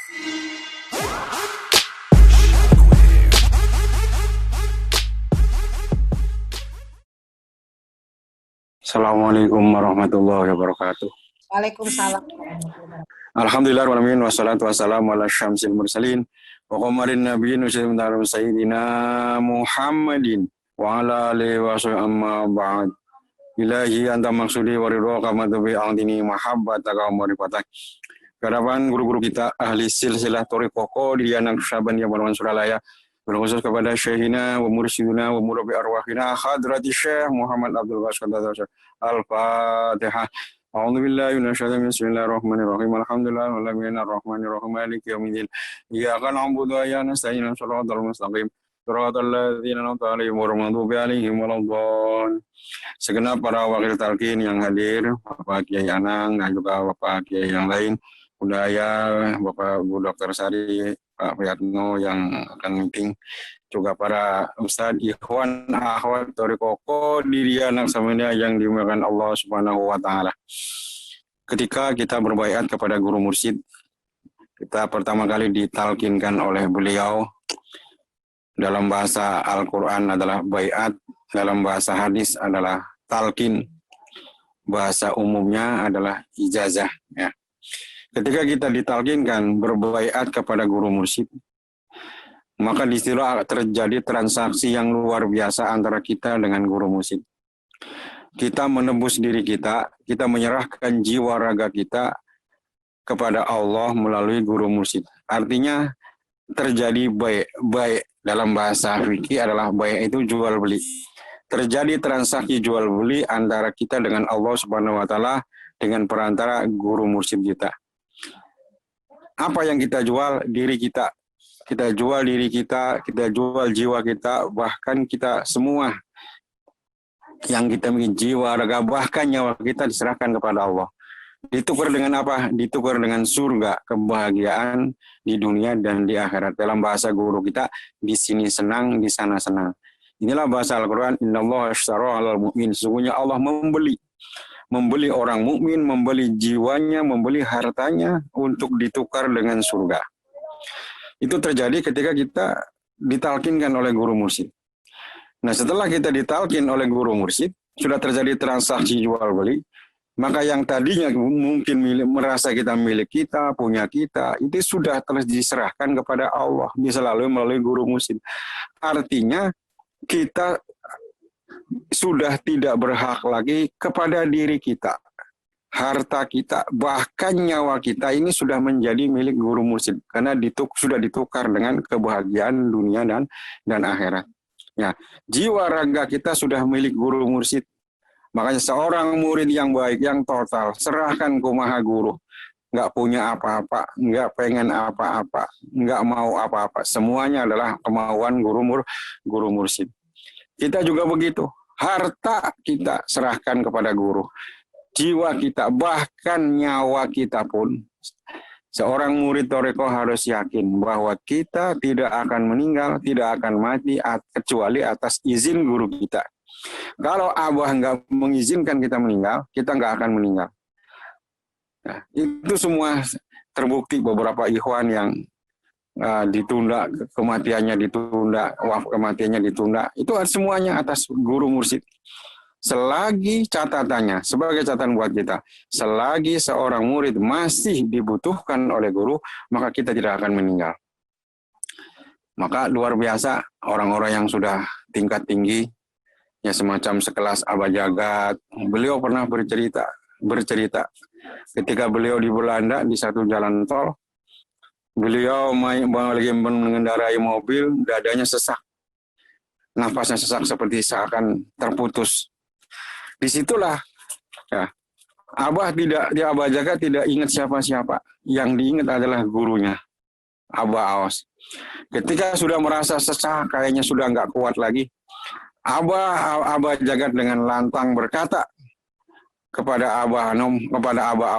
Assalamualaikum warahmatullahi wabarakatuh. Waalaikumsalam. Alhamdulillahirrahmanirrahim. Wassalatu wassalamu ala syamsil mursalin wa qamarin nabiyyin wa sayyidina Muhammadin wa ala alihi wa sahbihi amma ba'd. Ilahi anta maksudi wa ridhaka madhubi a'dini mahabbataka wa marifatak. Kehadapan guru-guru kita ahli silsilah Thariqah Qadiriyah Naqsyabandiyah Barman Suralaya, khusus kepada Syekhina wa mursyiduna wa murabbi arwahina hadrati Syekh Muhammad Abdul Basit Al-Fatihah. A'udzu billahi minasyaitonir rajim. Bismillahirrahmanirrahim. Alhamdulillahirabbil arrahmanirrahim maliki yaumiddin. Iyyaka na'budu wa iyyaka nasta'in. Shiratal mustaqim. Shiratal ladzina an'amta 'alaihim ghairil maghdubi 'alaihim waladdallin. Segenap para wakil talqin yang hadir, Bapak Kiai Anang dan juga Bapak Kiai yang lain, Budaya, Bapak Bu Dr. Sari, Pak Priyatno yang akan meeting, juga para Ustadz, Ikhwan, Akhwat, Thariqah Qadiriyah Naqsyabandiyah yang dimuliakan Allah Subhanahu wa Ta'ala. Ketika kita berbaiat kepada guru mursyid, kita pertama kali ditalkinkan oleh beliau dalam bahasa Al-Quran adalah baiat, dalam bahasa hadis adalah talqin, bahasa umumnya adalah ijazah. Ya. Ketika kita ditalkinkan berbaiat kepada guru mursyid, maka disitulah terjadi transaksi yang luar biasa antara kita dengan guru mursyid. Kita menebus diri kita menyerahkan jiwa raga kita kepada Allah melalui guru mursyid. Artinya terjadi baik dalam bahasa fikih adalah baik itu jual beli. Terjadi transaksi jual beli antara kita dengan Allah Subhanahu wa Ta'ala dengan perantara guru mursyid kita. Apa yang kita jual? Diri kita. Kita jual diri kita jual jiwa kita, bahkan kita semua yang kita miliki, jiwa, raga, bahkan nyawa kita diserahkan kepada Allah. Ditukar dengan apa? Ditukar dengan surga, kebahagiaan di dunia dan di akhirat. Dalam bahasa guru kita, di sini senang, di sana senang. Inilah bahasa Al-Quran, innallaha ashtara 'alal mu'min. Sesungguhnya Allah membeli orang mukmin, membeli jiwanya, membeli hartanya untuk ditukar dengan surga. Itu terjadi ketika kita ditalkinkan oleh guru mursyid. Nah, setelah kita ditalkin oleh guru mursyid, sudah terjadi transaksi jual beli, maka yang tadinya mungkin merasa kita milik kita, punya kita, itu sudah telah diserahkan kepada Allah, bisa melalui guru mursyid. Artinya kita sudah tidak berhak lagi kepada diri kita. Harta kita, bahkan nyawa kita ini sudah menjadi milik guru mursyid karena sudah ditukar dengan kebahagiaan dunia dan akhirat. Ya, jiwa raga kita sudah milik guru mursyid. Makanya seorang murid yang baik, yang total, serahkan ke maha guru. Nggak punya apa-apa, nggak pengen apa-apa, nggak mau apa-apa. Semuanya adalah kemauan guru mursyid. Kita juga begitu. Harta kita serahkan kepada guru. Jiwa kita, bahkan nyawa kita pun, seorang murid Thariqah harus yakin bahwa kita tidak akan meninggal, tidak akan mati kecuali atas izin guru kita. Kalau Abah nggak mengizinkan kita meninggal, kita nggak akan meninggal. Nah, itu semua terbukti beberapa ikhwan yang ditunda, kematiannya ditunda, itu semuanya atas guru mursyid. Selagi catatannya, sebagai catatan buat kita, selagi seorang murid masih dibutuhkan oleh guru, maka kita tidak akan meninggal. Maka luar biasa orang-orang yang sudah tingkat tinggi, ya semacam sekelas Abah Jagat, beliau pernah bercerita ketika beliau di Belanda di satu jalan tol, beliau lagi mengendarai mobil, dadanya sesak, nafasnya sesak seperti seakan terputus. Disitulah ya, Abah Jagat tidak ingat siapa-siapa, yang diingat adalah gurunya, Abah Aos. Ketika sudah merasa sesak, kayaknya sudah nggak kuat lagi, Abah Jagat dengan lantang berkata kepada Abah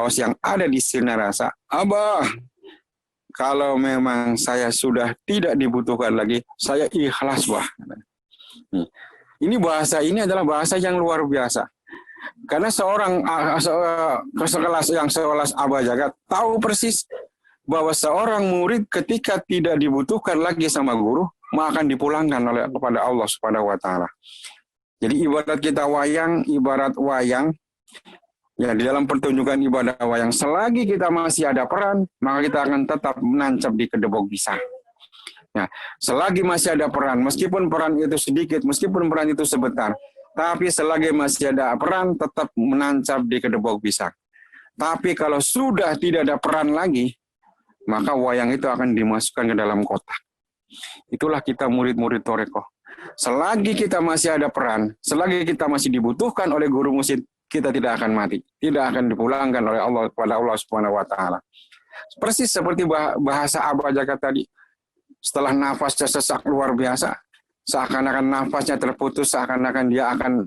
Aos yang ada di Sinarasa, Abah, kalau memang saya sudah tidak dibutuhkan lagi, saya ikhlas, Bah. Ini adalah bahasa yang luar biasa. Karena sekelas Abah Jagat tahu persis bahwa seorang murid ketika tidak dibutuhkan lagi sama guru, maka akan dipulangkan kepada Allah Subhanahu wa taala. Jadi ibarat kita ibarat wayang, ya di dalam pertunjukan ibadah wayang, selagi kita masih ada peran, maka kita akan tetap menancap di kedebok pisang. Ya, selagi masih ada peran, meskipun peran itu sedikit, meskipun peran itu sebentar, tapi selagi masih ada peran, tetap menancap di kedebok pisang. Tapi kalau sudah tidak ada peran lagi, maka wayang itu akan dimasukkan ke dalam kotak. Itulah kita murid-murid Thariqah. Selagi kita masih ada peran, selagi kita masih dibutuhkan oleh guru mursyid, kita tidak akan mati, tidak akan dipulangkan oleh Allah kepada Allah Subhanahu wa taala. Persis seperti bahasa Abah Jagat tadi. Setelah nafasnya sesak luar biasa, seakan-akan nafasnya terputus, seakan-akan dia akan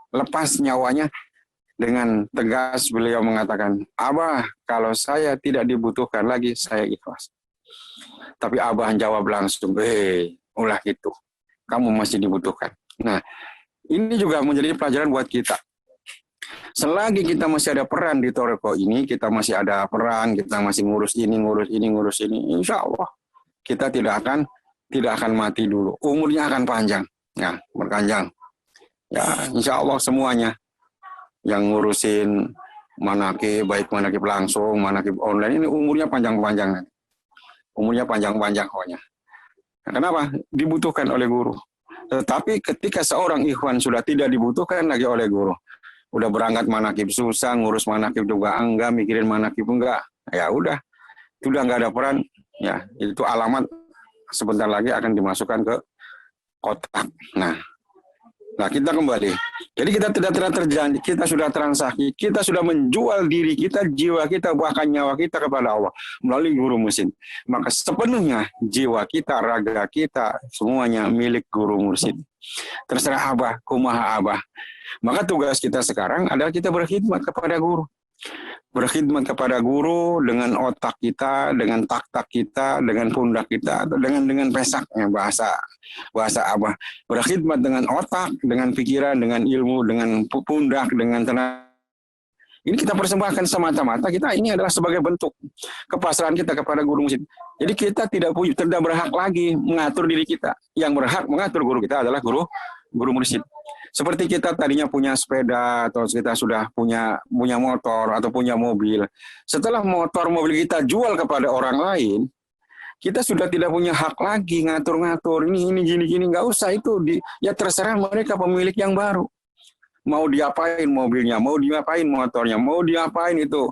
lepas nyawanya, dengan tegas beliau mengatakan, "Abah, kalau saya tidak dibutuhkan lagi, saya ikhlas." Tapi Abah jawab langsung, ulah gitu. Kamu masih dibutuhkan. Nah, ini juga menjadi pelajaran buat kita. Selagi kita masih ada peran di Thariqah ini, kita masih ada peran, kita masih ngurus ini, insya Allah kita tidak akan mati dulu. Umurnya akan panjang, ya, berpanjang. Ya, insya Allah semuanya yang ngurusin manakib, baik manakib langsung, manakib online, ini umurnya panjang-panjang. Umurnya panjang-panjang pokoknya. Nah, kenapa? Dibutuhkan oleh guru. Tetapi ketika seorang ikhwan sudah tidak dibutuhkan lagi oleh guru, udah berangkat manakib susah, ngurus manakib juga enggak, mikirin manakib enggak, ya udah, itu udah enggak ada peran, ya itu alamat sebentar lagi akan dimasukkan ke kotak. Nah kita kembali. Jadi kita tidak terjanji, kita sudah transaksi, kita sudah menjual diri kita, jiwa kita, bahkan nyawa kita kepada Allah melalui guru mursyid. Maka sepenuhnya jiwa kita, raga kita, semuanya milik guru mursyid. Terserah Abah, kumaha Abah. Maka tugas kita sekarang adalah kita berkhidmat kepada guru. Berkhidmat kepada guru dengan otak kita, dengan tak-tak kita, dengan pundak kita, atau dengan pesaknya bahasa Abah. Berkhidmat dengan otak, dengan pikiran, dengan ilmu, dengan pundak, dengan tenaga. Ini kita persembahkan semata-mata, kita ini adalah sebagai bentuk kepasrahan kita kepada guru mursyid. Jadi kita tidak berhak lagi mengatur diri kita. Yang berhak mengatur guru kita adalah guru mursyid. Seperti kita tadinya punya sepeda, atau kita sudah punya motor, atau punya mobil. Setelah mobil kita jual kepada orang lain, kita sudah tidak punya hak lagi ngatur-ngatur, ini gini, nggak usah itu. Ya terserah mereka pemilik yang baru. Mau diapain mobilnya, mau diapain motornya, mau diapain itu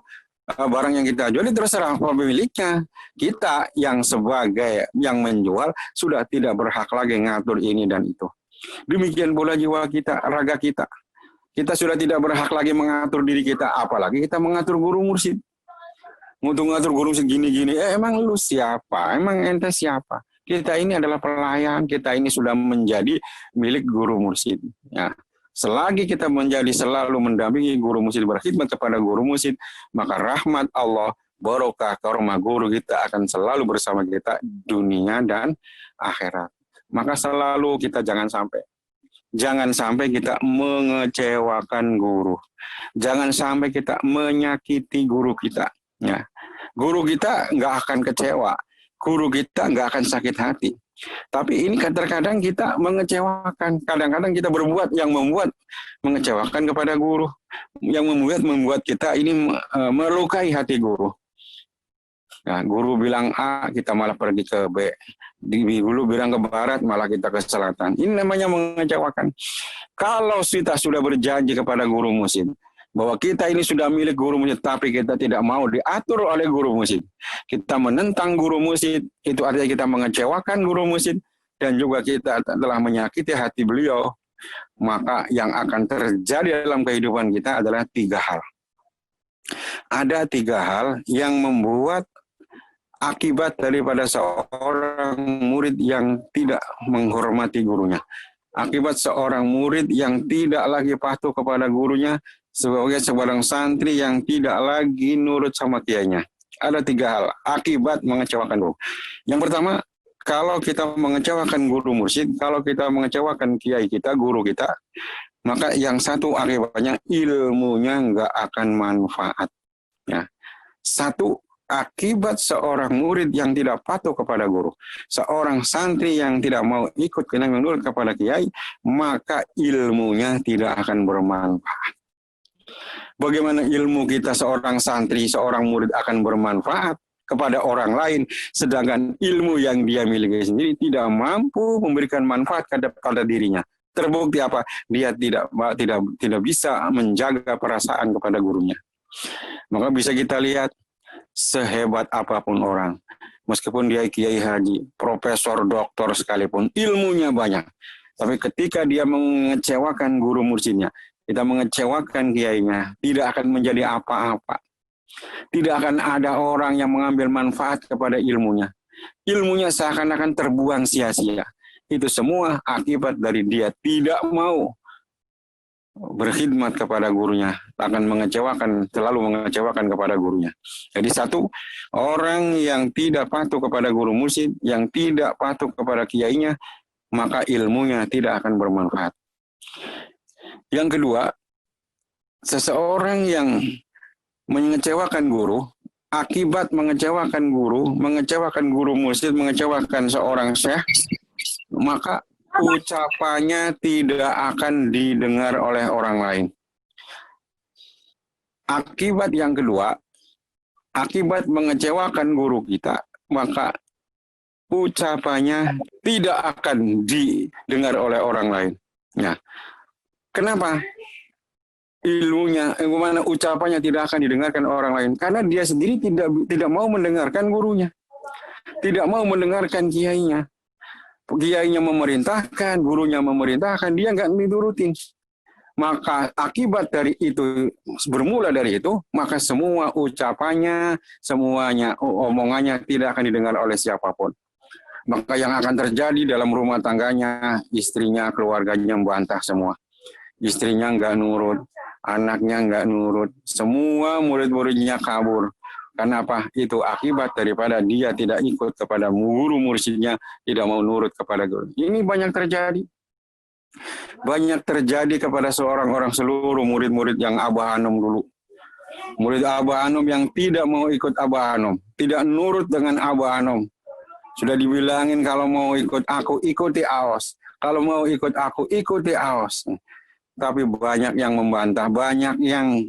barang yang kita jual, terserah pemiliknya. Kita yang sebagai yang menjual sudah tidak berhak lagi ngatur ini dan itu. Demikian pula jiwa kita, raga kita. Kita sudah tidak berhak lagi mengatur diri kita, apalagi kita mengatur guru mursyid. Untuk mengatur guru mursyid gini-gini, emang lu siapa? Emang ente siapa? Kita ini adalah pelayan, kita ini sudah menjadi milik guru mursyid. Ya. Selagi kita menjadi selalu mendampingi guru mursyid, berkhidmat kepada guru mursyid, maka rahmat Allah, barokah, karomah guru kita akan selalu bersama kita dunia dan akhirat. Maka selalu kita jangan sampai kita mengecewakan guru. Jangan sampai kita menyakiti guru kita. Ya. Guru kita nggak akan kecewa. Guru kita nggak akan sakit hati. Tapi ini terkadang kita mengecewakan. Kadang-kadang kita berbuat yang membuat mengecewakan kepada guru. Yang membuat kita ini melukai hati guru. Nah, guru bilang A, kita malah pergi ke B. Guru bilang ke barat, malah kita ke selatan. Ini namanya mengecewakan. Kalau kita sudah berjanji kepada guru mursyid, bahwa kita ini sudah milik guru mursyid, tapi kita tidak mau diatur oleh guru mursyid. Kita menentang guru mursyid, itu artinya kita mengecewakan guru mursyid, dan juga kita telah menyakiti hati beliau. Maka yang akan terjadi dalam kehidupan kita adalah 3 hal. Ada 3 hal yang membuat akibat daripada seorang murid yang tidak menghormati gurunya. Akibat seorang murid yang tidak lagi patuh kepada gurunya, sebagai seorang santri yang tidak lagi nurut sama kiainya. Ada 3 hal akibat mengecewakan guru. Yang pertama, kalau kita mengecewakan guru mursyid, kalau kita mengecewakan kiai kita, guru kita, maka yang satu akibatnya ilmunya nggak akan manfaat. Ya. Satu akibat seorang murid yang tidak patuh kepada guru, seorang santri yang tidak mau ikut dan menurut kepada kiai, maka ilmunya tidak akan bermanfaat. Bagaimana ilmu kita seorang santri, seorang murid akan bermanfaat kepada orang lain, sedangkan ilmu yang dia miliki sendiri tidak mampu memberikan manfaat kepada dirinya. Terbukti apa? Dia tidak bisa menjaga perasaan kepada gurunya. Maka bisa kita lihat, sehebat apapun orang, meskipun dia kiai haji, profesor, doktor sekalipun, ilmunya banyak, tapi ketika dia mengecewakan guru mursyidnya, kita mengecewakan kiainya, tidak akan menjadi apa-apa. Tidak akan ada orang yang mengambil manfaat kepada ilmunya. Ilmunya seakan-akan terbuang sia-sia. Itu semua akibat dari dia tidak mau berkhidmat kepada gurunya, akan selalu mengecewakan kepada gurunya. Jadi satu, orang yang tidak patuh kepada guru mursyid, yang tidak patuh kepada kiainya, maka ilmunya tidak akan bermanfaat. Yang kedua, seseorang yang mengecewakan guru, akibat mengecewakan guru mursyid, mengecewakan seorang syekh, maka ucapannya tidak akan didengar oleh orang lain. Akibat yang kedua, akibat mengecewakan guru kita, maka ucapannya tidak akan didengar oleh orang lain. Nah, kenapa? Ilmunya, ucapannya tidak akan didengarkan orang lain, karena dia sendiri tidak mau mendengarkan gurunya, tidak mau mendengarkan kiainya. Kiainya memerintahkan, gurunya memerintahkan, dia nggak diturutin. Maka akibat dari itu, bermula dari itu, maka semua ucapannya, semuanya, omongannya tidak akan didengar oleh siapapun. Maka yang akan terjadi dalam rumah tangganya, istrinya, keluarganya membantah semua. Istrinya nggak nurut, anaknya nggak nurut, semua murid-muridnya kabur. Karena apa? Itu akibat daripada dia tidak ikut kepada guru mursyidnya, tidak mau nurut kepada guru. Ini banyak terjadi. Banyak terjadi kepada seluruh murid-murid yang Abah Hanum dulu. Murid Abah Hanum yang tidak mau ikut Abah Hanum, tidak nurut dengan Abah Hanum. Sudah dibilangin kalau mau ikut aku, ikuti Aos. Kalau mau ikut aku, ikuti Aos. Tapi banyak yang membantah, banyak yang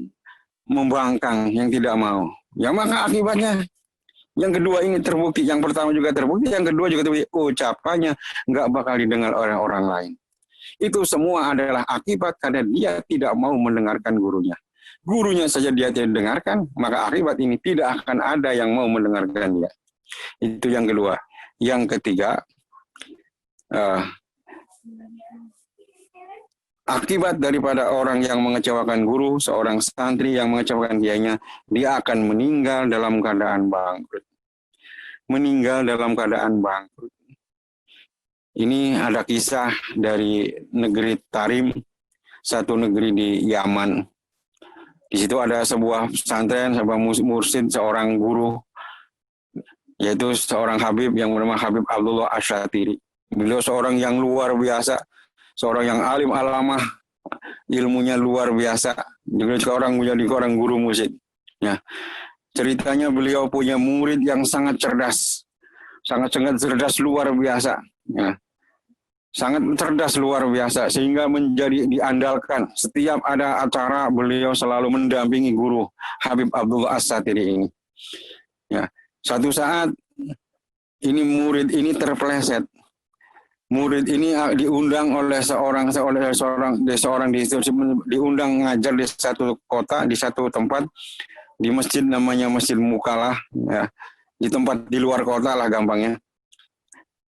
membangkang, yang tidak mau. Ya maka akibatnya yang kedua ini terbukti, yang pertama juga terbukti, yang kedua juga terbukti, ucapannya nggak bakal didengar oleh orang lain. Itu semua adalah akibat karena dia tidak mau mendengarkan gurunya. Gurunya saja dia tidak dengarkan, maka akibat ini tidak akan ada yang mau mendengarkan dia. Itu yang kedua. Yang ketiga, akibat daripada orang yang mengecewakan guru, seorang santri yang mengecewakan kiainya, dia akan meninggal dalam keadaan bangkrut. Meninggal dalam keadaan bangkrut. Ini ada kisah dari negeri Tarim, satu negeri di Yaman. Di situ ada sebuah pesantren, sebuah mursyid, seorang guru, yaitu seorang Habib yang bernama Habib Abdullah Asyatiri. Beliau seorang yang luar biasa, seorang yang alim alamah, ilmunya luar biasa. Juga seorang menjadi orang guru mursyid. Ya. Ceritanya beliau punya murid yang sangat cerdas luar biasa. Ya. Sangat cerdas luar biasa sehingga menjadi diandalkan. Setiap ada acara beliau selalu mendampingi guru Habib Abdullah Asyatiri ini. Ya. Satu saat ini murid ini terpeleset. Murid ini diundang oleh seorang diundang ngajar di satu kota, di satu tempat, di masjid namanya Masjid Mukalah, ya, di tempat di luar kota lah gampangnya.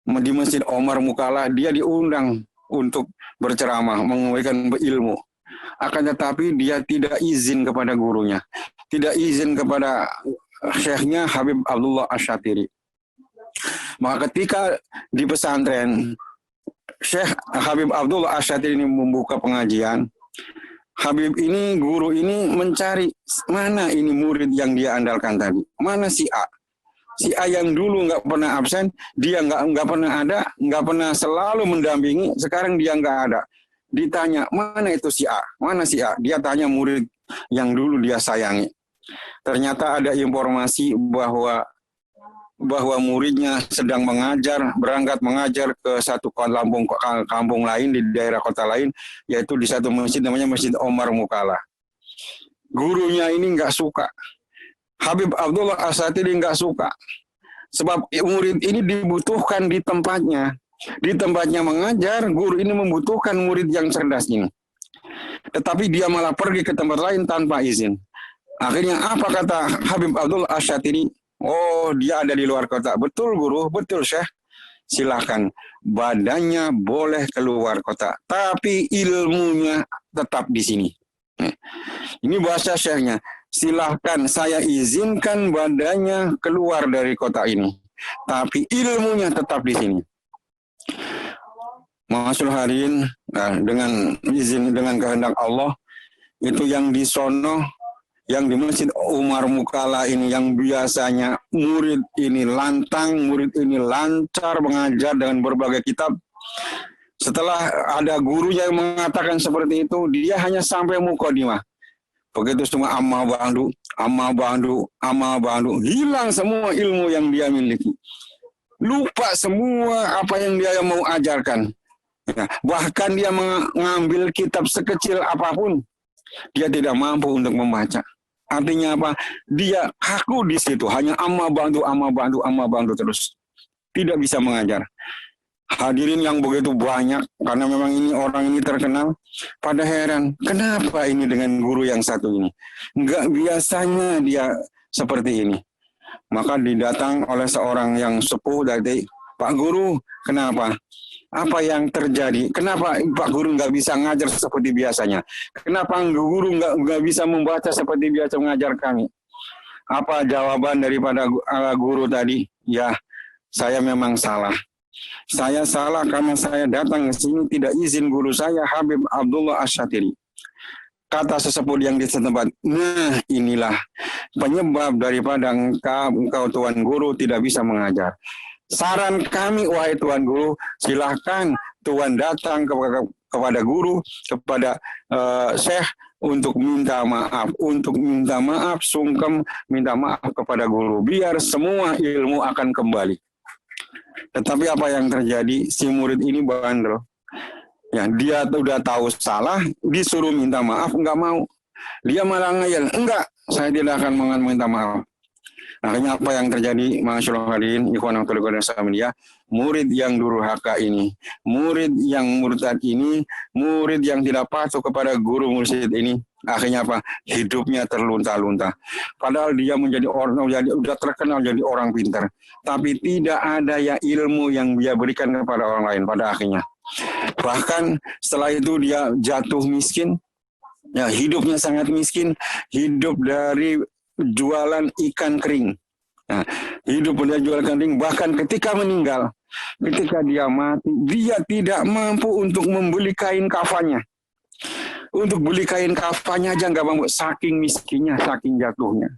Di Masjid Omar Mukalah dia diundang untuk berceramah, memberikan ilmu. Akan tetapi dia tidak izin kepada gurunya, tidak izin kepada syekhnya Habib Abdullah Asyatiri. Maka ketika di pesantren Syekh Habib Abdullah Asyatiri ini membuka pengajian, Habib ini, guru ini mencari mana ini murid yang dia andalkan tadi, mana si A. Si A yang dulu nggak pernah absen, dia nggak pernah ada, nggak pernah selalu mendampingi, sekarang dia nggak ada. Ditanya, mana itu si A? Mana si A? Dia tanya murid yang dulu dia sayangi. Ternyata ada informasi bahwa muridnya sedang berangkat mengajar ke satu kampung lain di daerah kota lain, yaitu di satu masjid namanya Masjid Omar Mukalla. Gurunya ini nggak suka. Habib Abdullah Asyatiri nggak suka. Sebab murid ini dibutuhkan di tempatnya. Di tempatnya mengajar, guru ini membutuhkan murid yang cerdas ini. Tetapi dia malah pergi ke tempat lain tanpa izin. Akhirnya apa kata Habib Abdullah Asyatiri? Oh, dia ada di luar kota. Betul guru, betul Syekh. Silahkan. Badannya boleh keluar kota. Tapi ilmunya tetap di sini. Ini bahasa Syekhnya. Silahkan saya izinkan badannya keluar dari kota ini. Tapi ilmunya tetap di sini. Masyaallah hadirin, dengan izin, dengan kehendak Allah, itu yang di sono, yang di Masjid Umar Mukalla ini, yang biasanya murid ini lantang, murid ini lancar mengajar dengan berbagai kitab. Setelah ada gurunya yang mengatakan seperti itu, dia hanya sampai mukadimah. Begitu semua amma ba'du, hilang semua ilmu yang dia miliki. Lupa semua apa yang dia mau ajarkan. Ya, bahkan dia mengambil kitab sekecil apapun, dia tidak mampu untuk membaca. Artinya apa? Dia kaku di situ, hanya amma ba'du terus. Tidak bisa mengajar. Hadirin yang begitu banyak, karena memang ini orang ini terkenal, pada heran, kenapa ini dengan guru yang satu ini? Enggak biasanya dia seperti ini. Maka didatang oleh seorang yang sepuh dari, Pak Guru, kenapa? Apa yang terjadi? Kenapa Pak Guru nggak bisa ngajar seperti biasanya? Kenapa guru nggak bisa membaca seperti biasa mengajar kami? Apa jawaban daripada guru tadi? Ya, saya memang salah. Saya salah karena saya datang ke sini tidak izin guru saya Habib Abdullah Asyatiri. Kata sesepuh yang di setempat, nah inilah penyebab daripada engkau Tuan Guru tidak bisa mengajar. Saran kami wahai Tuan Guru, silahkan Tuan datang kepada guru, kepada Syekh untuk minta maaf, sungkem minta maaf kepada guru, biar semua ilmu akan kembali. Tetapi apa yang terjadi? Si murid ini bandel. Ya, dia udah tahu salah, disuruh minta maaf, enggak mau. Dia malah ngeyel, enggak, saya tidak akan minta maaf. Akhirnya apa yang terjadi? Masyaallah hadirin, ikhwan yang dia, murid yang durhaka ini, murid yang murtad ini, murid yang tidak patuh kepada guru mursyid ini, akhirnya apa? Hidupnya terlunta-lunta. Padahal dia menjadi orang, sudah terkenal jadi orang pintar, tapi tidak ada ya ilmu yang dia berikan kepada orang lain pada akhirnya. Bahkan setelah itu dia jatuh miskin, ya hidupnya sangat miskin, hidup dari jualan ikan kering. Nah, hidup dari jualan ikan kering, bahkan ketika meninggal, ketika dia mati, dia tidak mampu untuk membeli kain kafannya. Untuk beli kain kafannya aja nggak mampu, saking miskinnya, saking jatuhnya.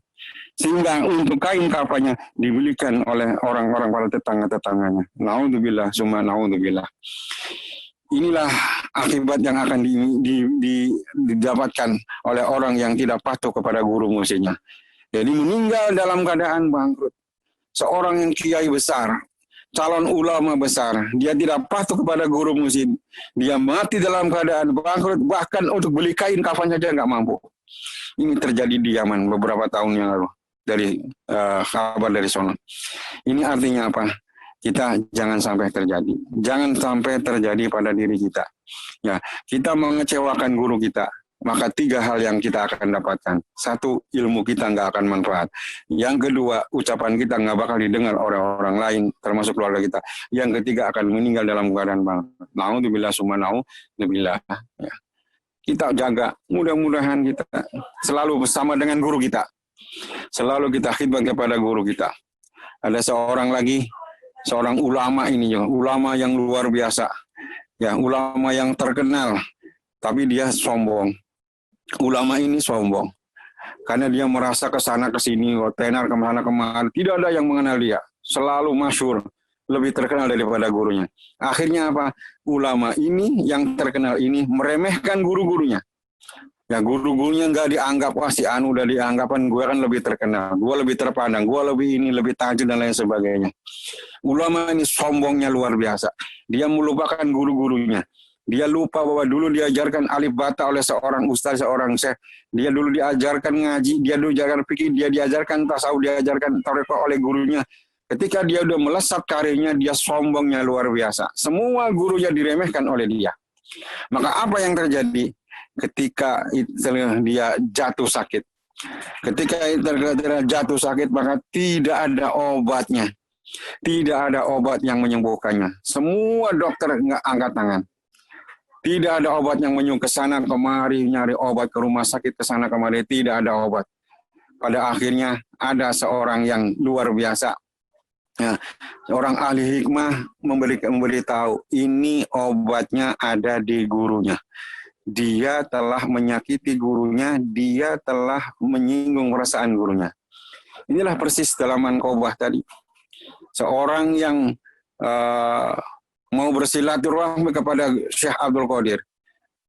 Sehingga untuk kain kafannya dibelikan oleh orang-orang pada tetangga-tetangganya. Naudzubillah, summa naudzubillah. Inilah akibat yang akan didapatkan oleh orang yang tidak patuh kepada guru mursyidnya. Jadi meninggal dalam keadaan bangkrut. Seorang yang kiai besar, calon ulama besar, dia tidak patuh kepada guru mursyid. Dia mati dalam keadaan bangkrut, bahkan untuk beli kain kafan saja nggak mampu. Ini terjadi di Yaman beberapa tahun yang lalu, dari kabar dari sono. Ini artinya apa? Kita jangan sampai terjadi. Jangan sampai terjadi pada diri kita. Ya, kita mengecewakan guru kita, maka 3 hal yang kita akan dapatkan. 1, ilmu kita nggak akan manfaat. Yang kedua, ucapan kita nggak bakal didengar oleh orang lain, termasuk keluarga kita. Yang ketiga, akan meninggal dalam keadaan bangkrut. Naudzubillah summa naudzubillah. Ya. Kita jaga, mudah-mudahan kita selalu bersama dengan guru kita. Selalu kita khidmat kepada guru kita. Ada seorang ulama ini, ulama yang luar biasa, ya ulama yang terkenal, tapi dia sombong. Ulama ini sombong, karena dia merasa kesana kesini, tenar kemana kemana, tidak ada yang mengenal dia, selalu masyhur, lebih terkenal daripada gurunya. Akhirnya apa? Ulama ini yang terkenal ini meremehkan guru-gurunya, Ya guru-gurunya nggak dianggap, wah si Anu udah dianggapan gue kan lebih terkenal, gue lebih terpandang, gue lebih ini, lebih tajud dan lain sebagainya. Ulama ini sombongnya luar biasa. Dia melupakan guru-gurunya. Dia lupa bahwa dulu diajarkan alif bata oleh seorang ustaz, seorang syekh. Dia dulu diajarkan ngaji, dia dulu diajarkan fikih, dia diajarkan tasawuf, diajarkan tarekat oleh gurunya. Ketika dia udah melesat karirnya, dia sombongnya luar biasa. Semua gurunya diremehkan oleh dia. Maka apa yang terjadi ketika dia jatuh sakit? Ketika dia jatuh sakit, maka tidak ada obatnya. Tidak ada obat yang menyembuhkannya. Semua dokter nggak angkat tangan. Tidak ada obat yang menyembuh, ke sana kemari nyari obat, ke rumah sakit ke sana kemari, tidak ada obat. Pada akhirnya ada seorang yang luar biasa. Ya, orang ahli hikmah memberitahu ini obatnya ada di gurunya. Dia telah menyakiti gurunya, dia telah menyinggung perasaan gurunya. Inilah persis dalam Mankobah tadi. Seorang yang mau bersilaturahmi kepada Syekh Abdul Qadir,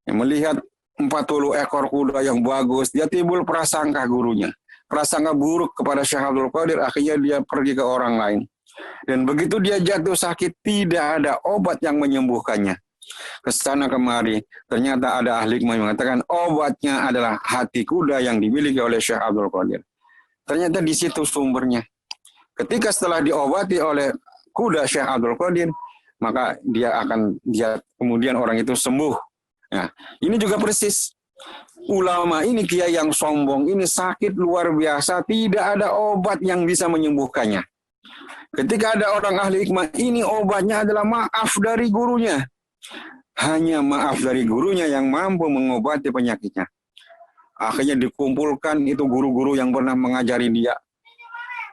yang melihat 40 ekor kuda yang bagus, dia timbul prasangka gurunya. Prasangka buruk kepada Syekh Abdul Qadir, akhirnya dia pergi ke orang lain. Dan begitu dia jatuh sakit, tidak ada obat yang menyembuhkannya. Kesana kemari, ternyata ada ahli hikmah yang mengatakan obatnya adalah hati kuda yang dimiliki oleh Syekh Abdul Qadir. Ternyata di situ sumbernya. Ketika setelah diobati oleh kuda Syekh Abdul Qadir, maka dia kemudian orang itu sembuh. Nah, ini juga persis. Ulama ini kiai yang sombong, ini sakit luar biasa, tidak ada obat yang bisa menyembuhkannya. Ketika ada orang ahli hikmah, ini obatnya adalah maaf dari gurunya. Hanya maaf dari gurunya yang mampu mengobati penyakitnya. Akhirnya dikumpulkan itu guru-guru yang pernah mengajari dia.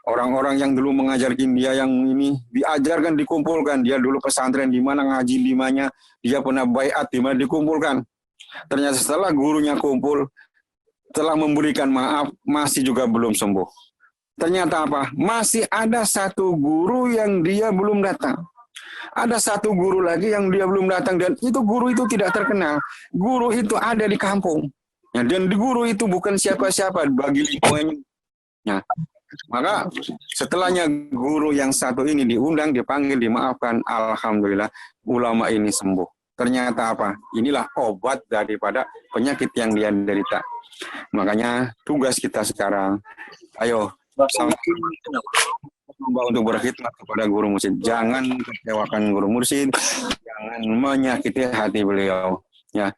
Orang-orang yang dulu mengajarkan dia yang ini, diajarkan, dikumpulkan. Dia dulu pesantren di mana, ngaji di mana, dia pernah baiat di mana, dikumpulkan. Ternyata setelah gurunya kumpul, telah memberikan maaf, masih juga belum sembuh. Ternyata apa? Masih ada satu guru yang dia belum datang. Ada satu guru lagi yang dia belum datang, dan itu guru itu tidak terkenal. Guru itu ada di kampung. Ya, dan guru itu bukan siapa-siapa bagi lingkungannya. Ya. Maka setelahnya guru yang satu ini diundang, dipanggil, dimaafkan. Alhamdulillah ulama ini sembuh. Ternyata apa? Inilah obat daripada penyakit yang dia derita. Makanya tugas kita sekarang, ayo sama untuk berkhidmat kepada guru mursyid. Jangan kecewakan guru mursyid, jangan menyakiti hati beliau. Ya,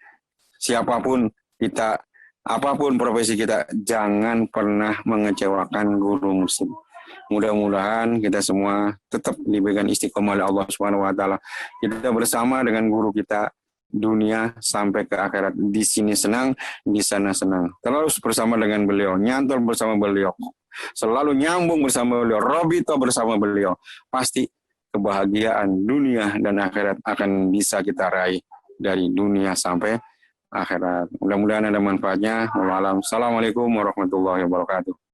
siapapun kita, apapun profesi kita, jangan pernah mengecewakan guru mursyid. Mudah-mudahan kita semua tetap diberikan istiqomah oleh Allah Subhanahu wa taala. Kita bersama dengan guru kita dunia sampai ke akhirat. Di sini senang, di sana senang. Terus bersama dengan beliau, nyantol bersama beliau. Selalu nyambung bersama beliau, robito bersama beliau. Pasti kebahagiaan dunia dan akhirat akan bisa kita raih dari dunia sampai akhirat. Mudah-mudahan ada manfaatnya. Wassalamualaikum warahmatullahi wabarakatuh.